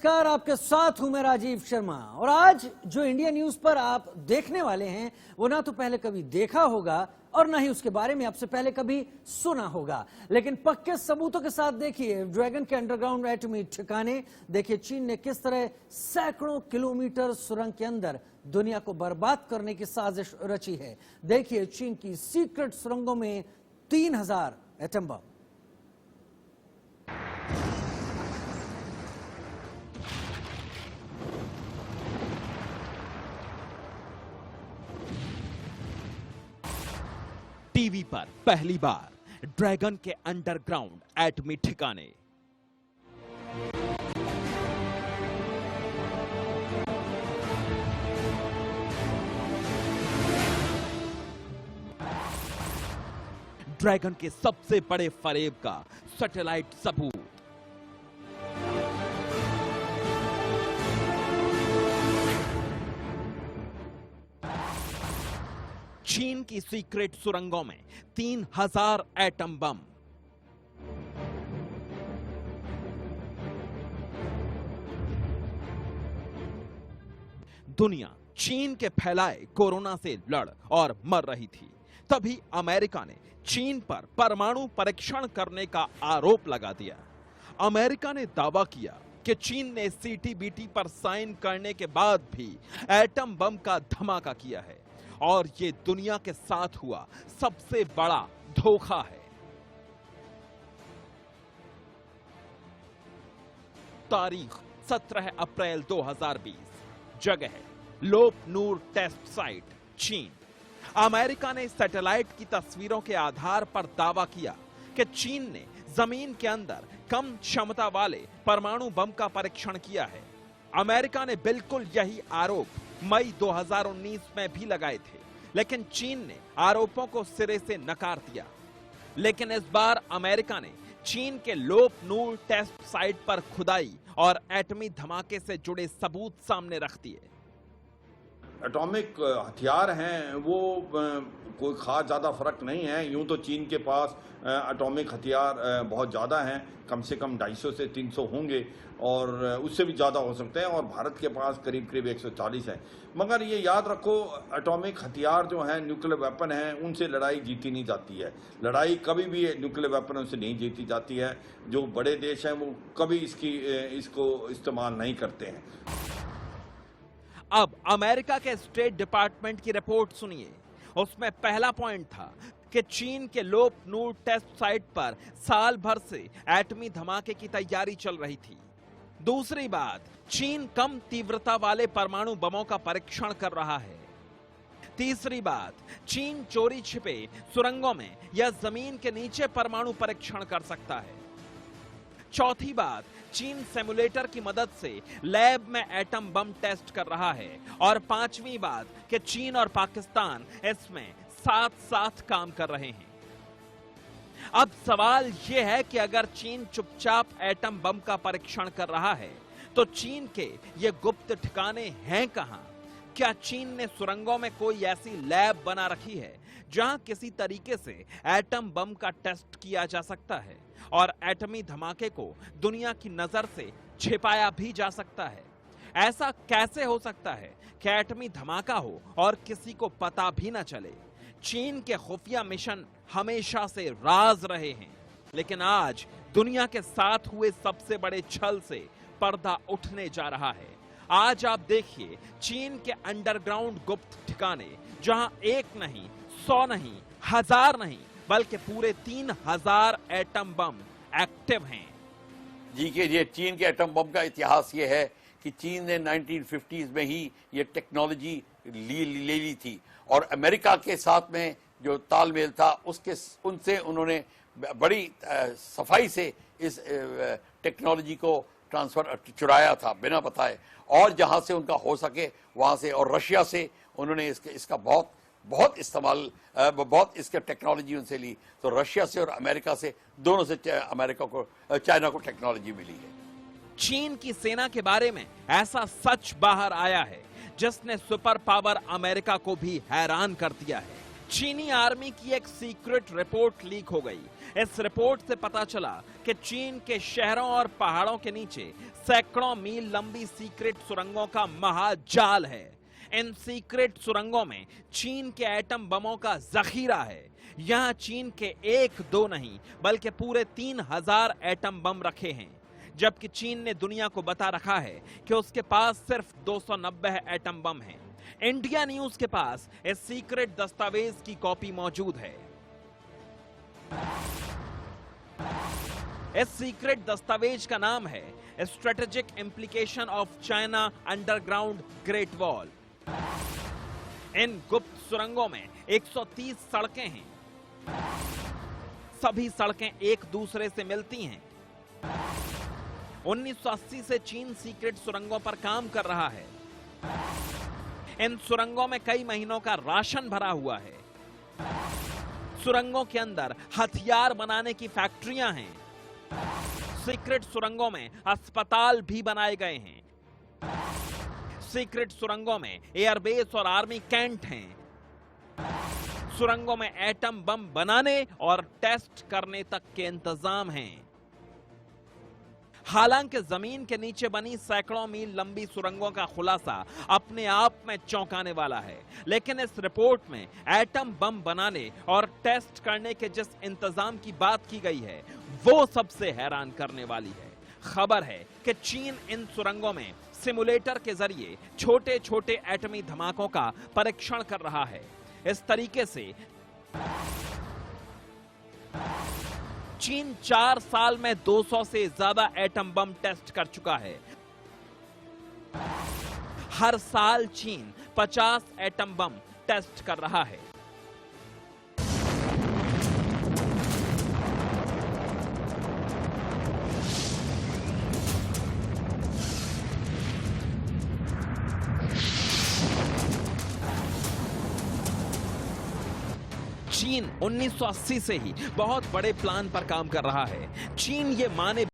नमस्कार, आपके साथ हूं मैं राजीव शर्मा। और आज जो इंडिया न्यूज पर आप देखने वाले हैं वो ना तो पहले कभी देखा होगा और ना ही उसके बारे में आपसे पहले कभी सुना होगा, लेकिन पक्के सबूतों के साथ देखिए ड्रैगन के अंडरग्राउंड एटमी ठिकाने। देखिए चीन ने किस तरह सैकड़ों किलोमीटर सुरंग के अंदर दुनिया को बर्बाद करने की साजिश रची है। देखिए चीन की सीक्रेट सुरंगों में 3000 एटम बम। टीवी पर पहली बार ड्रैगन के अंडरग्राउंड एटमी ठिकाने। ड्रैगन के सबसे बड़े फरेब का सैटेलाइट सबूत। चीन की सीक्रेट सुरंगों में 3000 एटम बम। दुनिया चीन के फैलाए कोरोना से लड़ और मर रही थी, तभी अमेरिका ने चीन पर परमाणु परीक्षण करने का आरोप लगा दिया। अमेरिका ने दावा किया कि चीन ने सीटीबीटी पर साइन करने के बाद भी एटम बम का धमाका किया है और ये दुनिया के साथ हुआ सबसे बड़ा धोखा है। तारीख 17 अप्रैल 2020, जगह लोप नूर टेस्ट साइट, चीन। अमेरिका ने सैटेलाइट की तस्वीरों के आधार पर दावा किया कि चीन ने जमीन के अंदर कम क्षमता वाले परमाणु बम का परीक्षण किया है। अमेरिका ने बिल्कुल यही आरोप मई 2019 में भी लगाए थे, लेकिन चीन ने आरोपों को सिरे से नकार दिया। लेकिन इस बार अमेरिका ने चीन के लोप नूर टेस्ट साइट पर खुदाई और एटमी धमाके से जुड़े सबूत सामने रख दिए। एटॉमिक हथियार हैं वो कोई खास ज़्यादा फर्क नहीं है। यूं तो चीन के पास एटॉमिक हथियार बहुत ज़्यादा हैं, कम से कम 250 से 300 होंगे और उससे भी ज़्यादा हो सकते हैं, और भारत के पास करीब करीब 140 है। मगर ये याद रखो, एटॉमिक हथियार जो हैं, न्यूक्लियर वेपन हैं, उनसे लड़ाई जीती नहीं जाती है। लड़ाई कभी भी न्यूक्लियर वेपनों से नहीं जीती जाती है। जो बड़े देश हैं वो कभी इसको इस्तेमाल नहीं करते हैं। अब अमेरिका के स्टेट डिपार्टमेंट की रिपोर्ट सुनिए। उसमें पहला पॉइंट था कि चीन के लोप नूर टेस्ट साइट पर साल भर से एटमी धमाके की तैयारी चल रही थी। दूसरी बात, चीन कम तीव्रता वाले परमाणु बमों का परीक्षण कर रहा है। तीसरी बात, चीन चोरी छिपे सुरंगों में या जमीन के नीचे परमाणु परीक्षण कर सकता है। चौथी बात, चीन सिमुलेटर की मदद से लैब में एटम बम टेस्ट कर रहा है। और पांचवी बात कि चीन और पाकिस्तान इसमें साथ साथ काम कर रहे हैं। अब सवाल यह है कि अगर चीन चुपचाप एटम बम का परीक्षण कर रहा है तो चीन के ये गुप्त ठिकाने हैं कहां? क्या चीन ने सुरंगों में कोई ऐसी लैब बना रखी है जहां किसी तरीके से एटम बम का टेस्ट किया जा सकता है और एटमी धमाके को दुनिया की नजर से छिपाया भी जा सकता है? ऐसा कैसे हो सकता है कि एटमी धमाका हो और किसी को पता भी न चले? चीन के खुफिया मिशन हमेशा से राज रहे हैं, लेकिन आज दुनिया के साथ हुए सबसे बड़े छल से पर्दा उठने जा रहा है। आज आप देखिए चीन के अंडरग्राउंड गुप्त ठिकाने, जहां एक नहीं, 100 नहीं, 1000 नहीं, बल्कि पूरे 3000 एटम बम एक्टिव हैं। जी के ये चीन के एटम बम का इतिहास ये है कि चीन ने 1950s में ही ये टेक्नोलॉजी ले ली थी और अमेरिका के साथ में जो तालमेल था उनसे उन्होंने बड़ी सफाई से इस टेक्नोलॉजी को चुराया था बिना बताए, और जहां से उनका हो सके वहां से, और रशिया से उन्होंने इसका बहुत इस्तेमाल, बहुत इसके टेक्नोलॉजी उनसे ली। तो रशिया से और अमेरिका से, दोनों से चाइना को टेक्नोलॉजी मिली है। चीन की सेना के बारे में ऐसा सच बाहर आया है जिसने सुपर पावर अमेरिका को भी हैरान कर दिया है। चीनी आर्मी की एक सीक्रेट रिपोर्ट लीक हो गई इस रिपोर्ट से पता चला कि चीन के शहरों और पहाड़ों के नीचे सैकड़ों मील लंबी सीक्रेट सुरंगों का महाजाल है। इन सीक्रेट सुरंगों में चीन के एटम बमों का जखीरा है। यहां चीन के 1-2 नहीं बल्कि पूरे 3000 एटम बम रखे हैं, जबकि चीन ने दुनिया को बता रखा है कि उसके पास सिर्फ 290 एटम बम हैं। इंडिया न्यूज के पास इस सीक्रेट दस्तावेज की कॉपी मौजूद है। इस सीक्रेट दस्तावेज का नाम है strategic implication of China underground great wall. इन गुप्त सुरंगों में 130 सड़कें हैं। सभी सड़कें एक दूसरे से मिलती हैं। 1980 से चीन सीक्रेट सुरंगों पर काम कर रहा है। इन सुरंगों में कई महीनों का राशन भरा हुआ है। सुरंगों के अंदर हथियार बनाने की फैक्ट्रियां हैं। सीक्रेट सुरंगों में अस्पताल भी बनाए गए हैं। सीक्रेट सुरंगों में एयरबेस और आर्मी कैंट हैं। सुरंगों में एटम बम बनाने और टेस्ट करने तक के इंतजाम हैं। हालांकि जमीन के नीचे बनी सैकड़ों मील लंबी सुरंगों का खुलासा अपने आप में चौंकाने वाला है, लेकिन इस रिपोर्ट में एटम बम बनाने और टेस्ट करने के जिस इंतजाम की बात की गई है वो सबसे हैरान करने वाली है। खबर है कि चीन इन सुरंगों में सिमुलेटर के जरिए छोटे छोटे एटमी धमाकों का परीक्षण कर रहा है। इस तरीके से चीन 4 साल में 200 से ज्यादा एटम बम टेस्ट कर चुका है। हर साल चीन 50 एटम बम टेस्ट कर रहा है। चीन 1980 से ही बहुत बड़े प्लान पर काम कर रहा है। चीन ये माने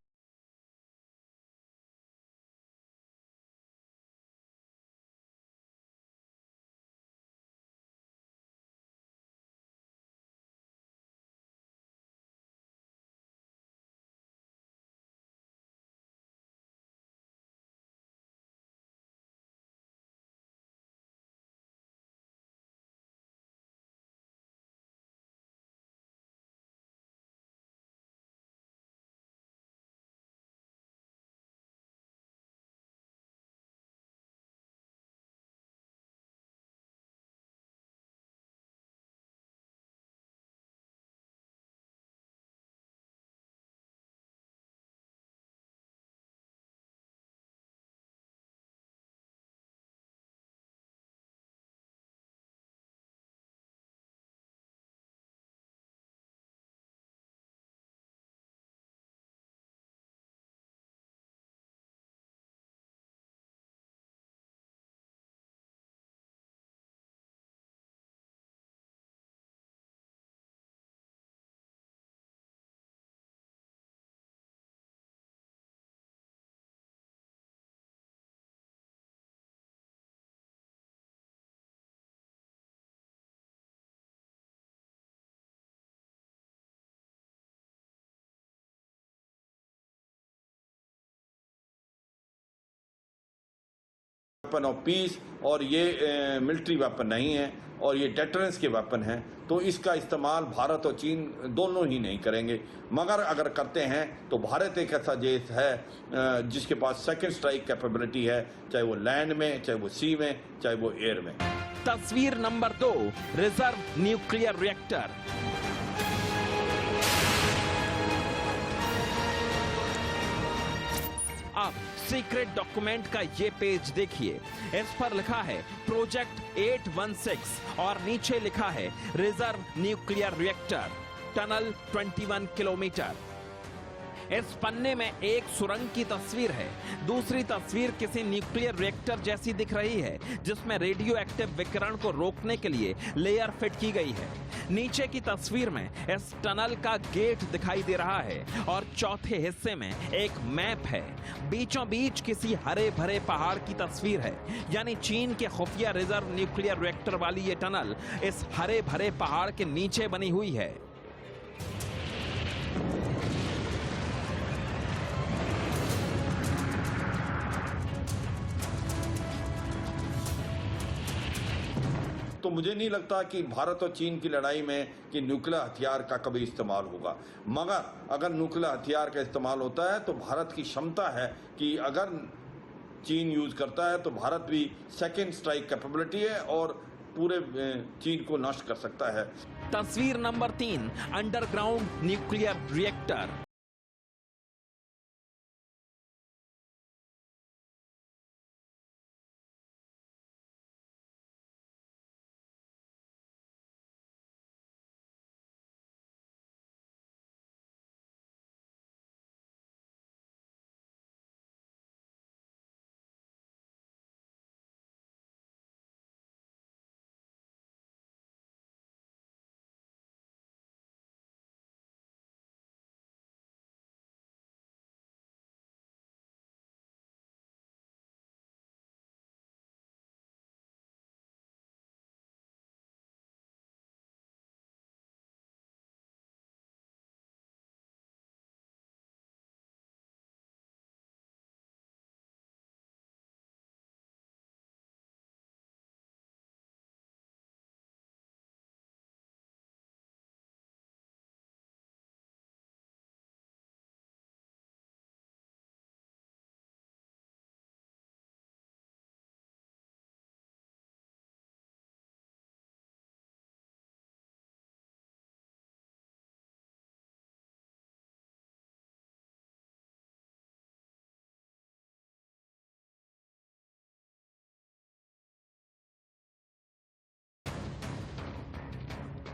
वेपन ऑफ पीस और ये मिलिट्री वेपन नहीं है और ये डेटरेंस के वेपन हैं, तो इसका इस्तेमाल भारत और चीन दोनों ही नहीं करेंगे। मगर अगर करते हैं तो भारत एक ऐसा देश है जिसके पास सेकंड स्ट्राइक कैपेबिलिटी है, चाहे वो लैंड में, चाहे वो सी में, चाहे वो एयर में। तस्वीर नंबर 2, रिजर्व न्यूक्लियर रिएक्टर। आप सीक्रेट डॉक्यूमेंट का ये पेज देखिए। इस पर लिखा है प्रोजेक्ट 816 और नीचे लिखा है reserve nuclear reactor, tunnel 21 kilometre. इस पन्ने में एक सुरंग की तस्वीर है। दूसरी तस्वीर किसी न्यूक्लियर रिएक्टर जैसी दिख रही है, जिसमें रेडियो एक्टिव विकिरण को रोकने के लिए लेयर फिट की गई है। नीचे की तस्वीर में इस टनल का गेट दिखाई दे रहा है और चौथे हिस्से में एक मैप है। बीचों बीच किसी हरे भरे पहाड़ की तस्वीर है, यानी चीन के खुफिया रिजर्व न्यूक्लियर रिएक्टर वाली ये टनल इस हरे भरे पहाड़ के नीचे बनी हुई है। तो मुझे नहीं लगता कि भारत और चीन की लड़ाई में कि न्यूक्लियर हथियार का कभी इस्तेमाल होगा। मगर अगर न्यूक्लियर हथियार का इस्तेमाल होता है तो भारत की क्षमता है कि अगर चीन यूज करता है तो भारत भी सेकेंड स्ट्राइक कैपेबिलिटी है और पूरे चीन को नष्ट कर सकता है। तस्वीर नंबर 3, अंडरग्राउंड न्यूक्लियर रिएक्टर।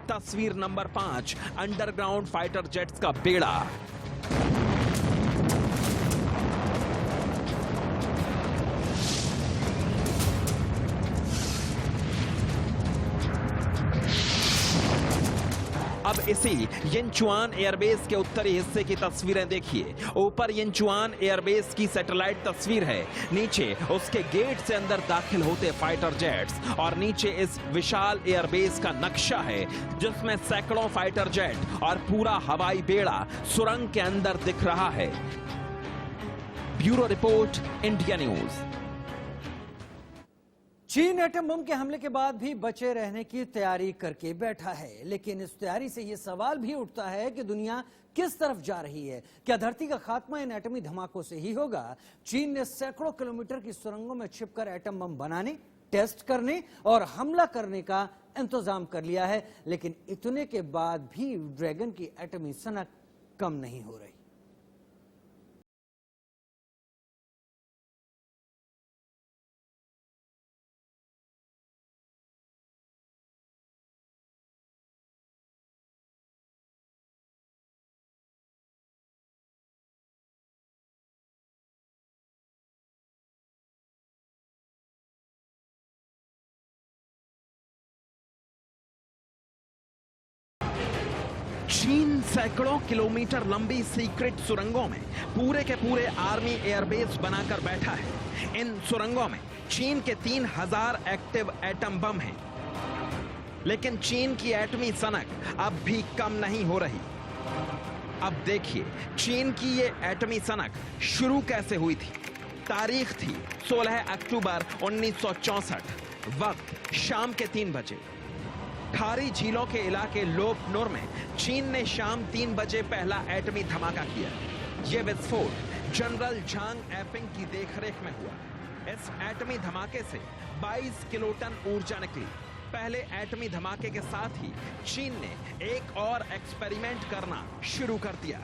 तस्वीर नंबर 5, अंडरग्राउंड फाइटर जेट्स का बेड़ा। अब इसी यिनचुआन एयरबेस के उत्तरी हिस्से की तस्वीरें देखिए। ऊपर यिनचुआन एयरबेस की सैटेलाइट तस्वीर है, नीचे उसके गेट से अंदर दाखिल होते फाइटर जेट्स और नीचे इस विशाल एयरबेस का नक्शा है जिसमें सैकड़ों फाइटर जेट और पूरा हवाई बेड़ा सुरंग के अंदर दिख रहा है। Bureau report, India news. चीन एटम बम के हमले के बाद भी बचे रहने की तैयारी करके बैठा है, लेकिन इस तैयारी से यह सवाल भी उठता है कि दुनिया किस तरफ जा रही है। क्या धरती का खात्मा इन एटमी धमाकों से ही होगा? चीन ने सैकड़ों किलोमीटर की सुरंगों में छिपकर एटम बम बनाने, टेस्ट करने और हमला करने का इंतजाम कर लिया है, लेकिन इतने के बाद भी ड्रैगन की एटमी सनक कम नहीं हो रही। चीन सैकड़ों किलोमीटर लंबी सीक्रेट सुरंगों में पूरे के पूरे आर्मी एयरबेस बनाकर बैठा है। इन सुरंगों में चीन के 3000 एक्टिव एटम बम हैं, लेकिन चीन की एटमी सनक अब भी कम नहीं हो रही। अब देखिए चीन की ये एटमी सनक शुरू कैसे हुई थी। तारीख थी 16 अक्टूबर 1964, वक्त शाम के 3 बजे। खारी झीलों के इलाके लोपनोर में चीन ने शाम 3 बजे पहला एटमी धमाका किया। यह विस्फोट जनरल झांग एपिंग की देखरेख में हुआ। इस एटमी धमाके से 22 किलोटन ऊर्जा निकली। पहले एटमी धमाके के साथ ही चीन ने एक और एक्सपेरिमेंट करना शुरू कर दिया।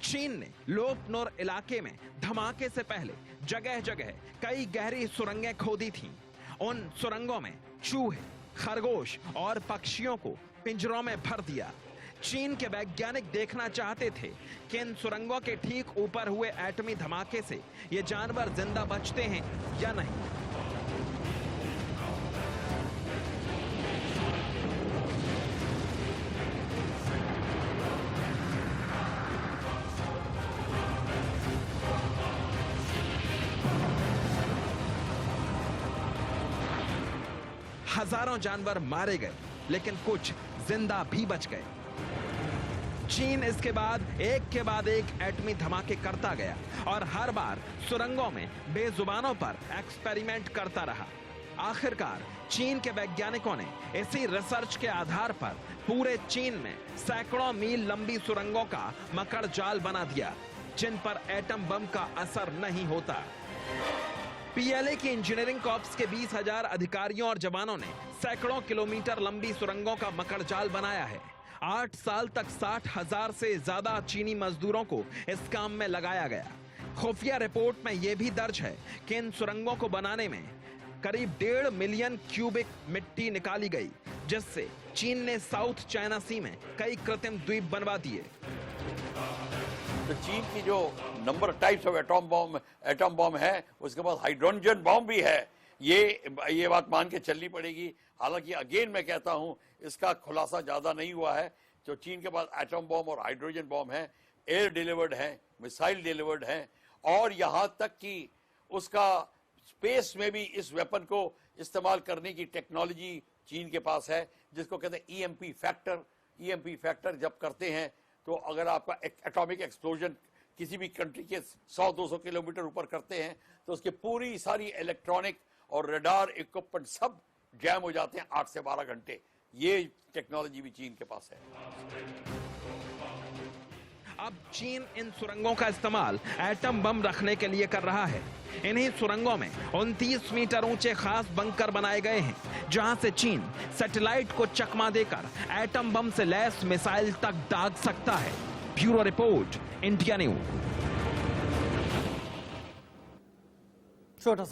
चीन ने लोपनोर इलाके में धमाके से पहले जगह जगह कई गहरी सुरंगें खोदी थीं। उन सुरंगों में चूहे, खरगोश और पक्षियों को पिंजरों में भर दिया। चीन के वैज्ञानिक देखना चाहते थे कि इन सुरंगों के ठीक ऊपर हुए एटमी धमाके से ये जानवर जिंदा बचते हैं या नहीं। हजारों जानवर मारे गए, लेकिन कुछ जिंदा भी बच गए। चीन इसके बाद एक एटमी धमाके करता गया और हर बार सुरंगों में बेजुबानों पर एक्सपेरिमेंट करता रहा। आखिरकार चीन के वैज्ञानिकों ने इसी रिसर्च के आधार पर पूरे चीन में सैकड़ों मील लंबी सुरंगों का मकड़ जाल बना दिया, जिन पर एटम बम का असर नहीं होता। पीएलए की इंजीनियरिंग कॉर्प्स के 20,000 अधिकारियों और जवानों ने सैकड़ों किलोमीटर लंबी सुरंगों का मकड़ जाल बनाया है। 8 साल तक 60,000 से ज्यादा चीनी मजदूरों को इस काम में लगाया गया। खुफिया रिपोर्ट में यह भी दर्ज है कि इन सुरंगों को बनाने में करीब 1.5 मिलियन क्यूबिक मिट्टी निकाली गई, जिससे चीन ने साउथ चाइना सी में कई कृत्रिम द्वीप बनवा दिए। तो चीन की जो number types of atom bomb है, उसके पास हाइड्रोजन बॉम्ब भी है। ये बात मान के चलनी पड़ेगी। हालांकि अगेन मैं कहता हूं, इसका खुलासा ज्यादा नहीं हुआ है। जो चीन के पास एटम बॉम्ब और हाइड्रोजन बॉम्ब है, एयर डिलीवर्ड है, मिसाइल डिलीवर्ड है, और यहां तक कि उसका स्पेस में भी इस वेपन को इस्तेमाल करने की टेक्नोलॉजी चीन के पास है, जिसको कहते हैं ईएमपी फैक्टर। ईएमपी फैक्टर जब करते हैं तो अगर आपका एटॉमिक एक्सप्लोजन किसी भी कंट्री के 100-200 किलोमीटर ऊपर करते हैं तो उसकी पूरी सारी इलेक्ट्रॉनिक और रडार इक्विपमेंट सब जैम हो जाते हैं 8 से 12 घंटे। ये टेक्नोलॉजी भी चीन के पास है। अब चीन इन सुरंगों का इस्तेमाल एटम बम रखने के लिए कर रहा है। इन्हीं सुरंगों में 29 मीटर ऊंचे खास बंकर बनाए गए हैं, जहां से चीन सैटेलाइट को चकमा देकर एटम बम से लैस मिसाइल तक दाग सकता है। Bureau report, India news. छोटा सा